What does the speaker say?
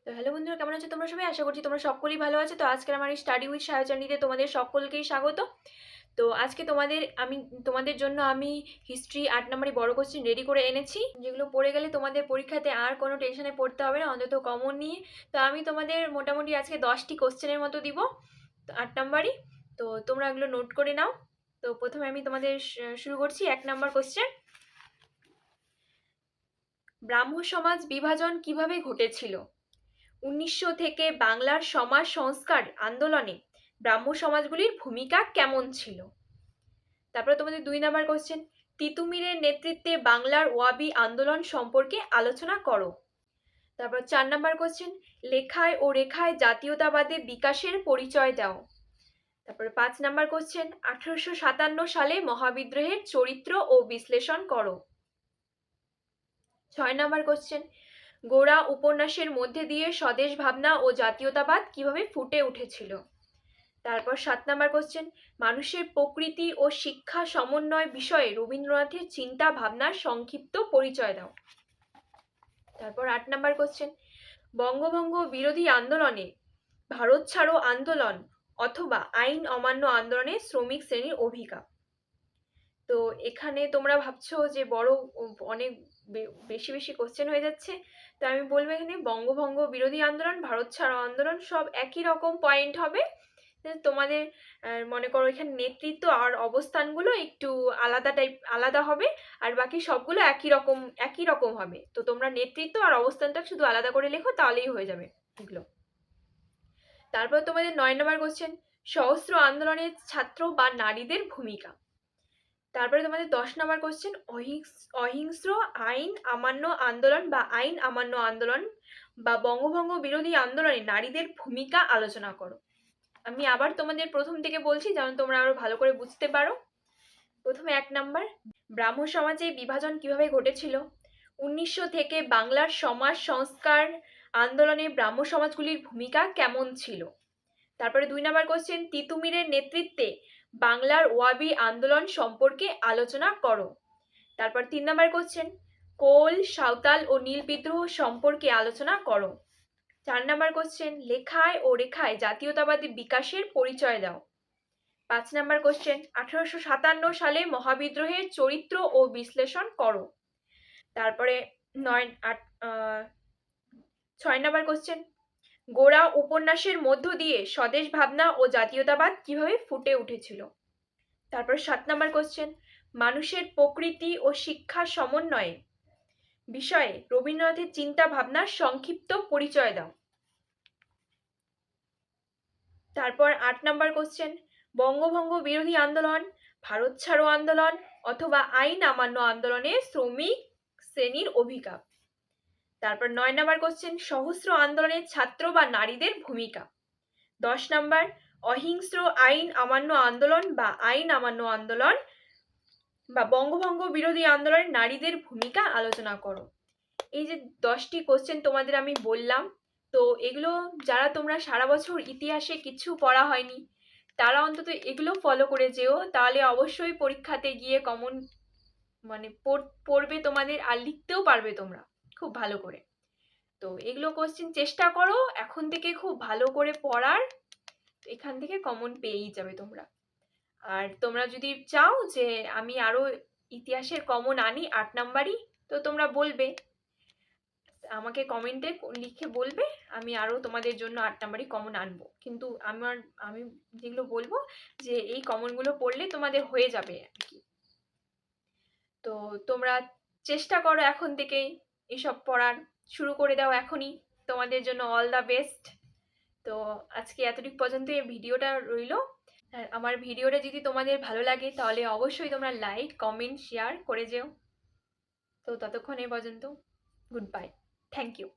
তো হ্যালো বন্ধুরা, কেমন আছো তোমরা সবাই? আশা করছি তোমরা সকলেই ভালো আছো। তো আজকের আমার এই স্টাডি উইথ সাহাচন্ডীতে তোমাদের সকলকেই স্বাগত। তো আজকে তোমাদের জন্য আমি হিস্ট্রি 8 নম্বরে বড় কোশ্চেন রেডি করে এনেছি, যেগুলো পড়ে গেলে তোমাদের পরীক্ষাতে আর কোনো টেনশনে পড়তে হবে না, অন্তত কমন নিয়ে। তো আমি তোমাদের মোটামুটি আজকে 10টি কোশ্চেনের মতো দিব, তো 8 নম্বরই। তো তোমরা এগুলো নোট করে নাও। তো প্রথমে আমি তোমাদের শুরু করছি 1 নম্বর কোশ্চেন। ব্রাহ্ম সমাজ বিভাজন কিভাবে ঘটেছিল? 1900 থেকে বাংলার সমাজ সংস্কার আন্দোলনে ব্রাহ্ম সমাজগুলির ভূমিকা কেমন ছিল? তারপরে তোমাদের 2 নাম্বার কোশ্চেন, তিতুমিরের নেতৃত্বে বাংলার ওয়াবি আন্দোলন সম্পর্কে আলোচনা করো। তারপর 4 নাম্বার কোশ্চেন, লেখায় ও রেখায় জাতীয়তাবাদের বিকাশের পরিচয় দাও। তারপরে 5 নাম্বার কোশ্চেন, 1857 সালে মহাবিদ্রোহের চরিত্র ও বিশ্লেষণ করো। 6 নাম্বার কোশ্চেন, গোরা উপন্যাসের মধ্যে দিয়ে স্বদেশ ভাবনা ও জাতীয়তাবাদ কিভাবে ফুটে উঠেছিল? তারপর 7 নাম্বার কোশ্চেন, মানুষের প্রকৃতি ও শিক্ষা সমন্বয় বিষয়ে রবীন্দ্রনাথের চিন্তা ভাবনার সংক্ষিপ্ত পরিচয় দাও। তারপর 8 নাম্বার কোশ্চেন, বঙ্গভঙ্গ বিরোধী আন্দোলনে ভারত ছাড়ো আন্দোলন অথবা আইন অমান্য আন্দোলনে শ্রমিক শ্রেণীর ভূমিকা। তো এখানে তোমরা ভাবছো যে বড় অনেক বেশি বেশি কোশ্চেন হয়ে যাচ্ছে। তো আমি বলবো এখানে বঙ্গভঙ্গ বিরোধী আন্দোলন, ভারত ছাড়ো আন্দোলন সব একই রকম পয়েন্ট হবে। তোমাদের মনে করো এখানে নেতৃত্ব আর অবস্থানগুলো একটু আলাদা হবে, আর বাকি সবগুলো একই রকম হবে। তো তোমরা নেতৃত্ব আর অবস্থানটা শুধু আলাদা করে লেখো, তাহলেই হয়ে যাবে এগুলো। তারপর তোমাদের 9 নম্বর কোশ্চেন, সহস্র আন্দোলনের ছাত্র বা নারীদের ভূমিকা। তারপরে তোমাদের 10 নম্বর কোশ্চেন, অহিংস্র আইন অমান্য আন্দোলন বা আইন অমান্য আন্দোলন বা বঙ্গভঙ্গ বিরোধী আন্দোলনে নারীদের ভূমিকা আলোচনা করো। আমি আবার তোমাদের প্রথম থেকে বলছি যেন তোমরা আরো ভালো করে বুঝতে পারো। প্রথমে 1 নাম্বার, ব্রাহ্ম সমাজে বিভাজন কিভাবে ঘটেছিল? 1900 থেকে বাংলার সমাজ সংস্কার আন্দোলনে ব্রাহ্ম সমাজগুলির ভূমিকা কেমন ছিল? তারপরে 2 নাম্বার কোশ্চেন, তিতুমিরের নেতৃত্বে বাংলার ওয়াবি আন্দোলন সম্পর্কে আলোচনা করো। তারপর 3 নাম্বার কোশ্চেন, কোল, সাঁওতাল ও নীল বিদ্রোহ সম্পর্কে আলোচনা করো। 4 নাম্বার কোশ্চেন, লেখায় ও রেখায় জাতীয়তাবাদী বিকাশের পরিচয় দাও। 5 নাম্বার কোশ্চেন, 1857 সালে মহাবিদ্রোহের চরিত্র ও বিশ্লেষণ করো। তারপরে 6 নাম্বার কোশ্চেন, গোরা উপন্যাসের মধ্য দিয়ে স্বদেশ ভাবনা ও জাতীয়তাবাদ কিভাবে ফুটে উঠেছিল? তারপর 7 নাম্বার কোশ্চেন, মানুষের প্রকৃতি ও শিক্ষা সমন্বয়ে বিষয়ে রবীন্দ্রনাথের চিন্তা ভাবনার সংক্ষিপ্ত পরিচয় দাও। তারপর 8 নাম্বার কোশ্চেন, বঙ্গভঙ্গ বিরোধী আন্দোলন, ভারত ছাড়ো আন্দোলন অথবা আইন অমান্য আন্দোলনে শ্রমিক শ্রেণীর ভূমিকা। তারপর 9 নাম্বার কোশ্চেন, সহস্র আন্দোলনের ছাত্র বা নারীদের ভূমিকা। 10 নাম্বার, অহিংস্র আইন অমান্য আন্দোলন বা আইন অমান্য আন্দোলন বা বঙ্গভঙ্গ বিরোধী আন্দোলনে নারীদের ভূমিকা আলোচনা করো। এই যে 10টি কোশ্চেন তোমাদের আমি বললাম, তো এগুলো যারা তোমরা সারা বছর ইতিহাসে কিছু পড়া হয়নি তারা অন্তত এগুলো ফলো করে যেও, তাহলে অবশ্যই পরীক্ষাতে গিয়ে কমন পড়বে তোমাদের, আর লিখতেও পারবে তোমরা খুব ভালো করে। তো এগুলো কোশ্চেন চেষ্টা করো এখন থেকে খুব ভালো করে পড়ার, এখান থেকে কমন পেয়েই যাবে তোমরা। আর তোমরা যদি চাও যে আমি আরো ইতিহাসের কমন আনি 8 নাম্বারই, তো তোমরা বলবে, আমাকে কমেন্টে লিখে বলবে, আমি আরো তোমাদের জন্য 8 নাম্বারই কমন আনবো। কিন্তু আমি যেগুলো বলবো যে এই কমনগুলো পড়লে তোমাদের হয়ে যাবে আর কি। তো তোমরা চেষ্টা করো এখন থেকেই এসব পড়ার, শুরু করে দাও এখনই, তোমাদের জন্য অল দ্য বেস্ট। তো আজকে এতটুকু পর্যন্ত এই ভিডিওটা রইলো। আর আমার ভিডিওটা যদি তোমাদের ভালো লাগে তাহলে অবশ্যই তোমরা লাইক, কমেন্ট, শেয়ার করে যেও। তো ততক্ষণ এই পর্যন্ত, গুড বাই, থ্যাংক ইউ।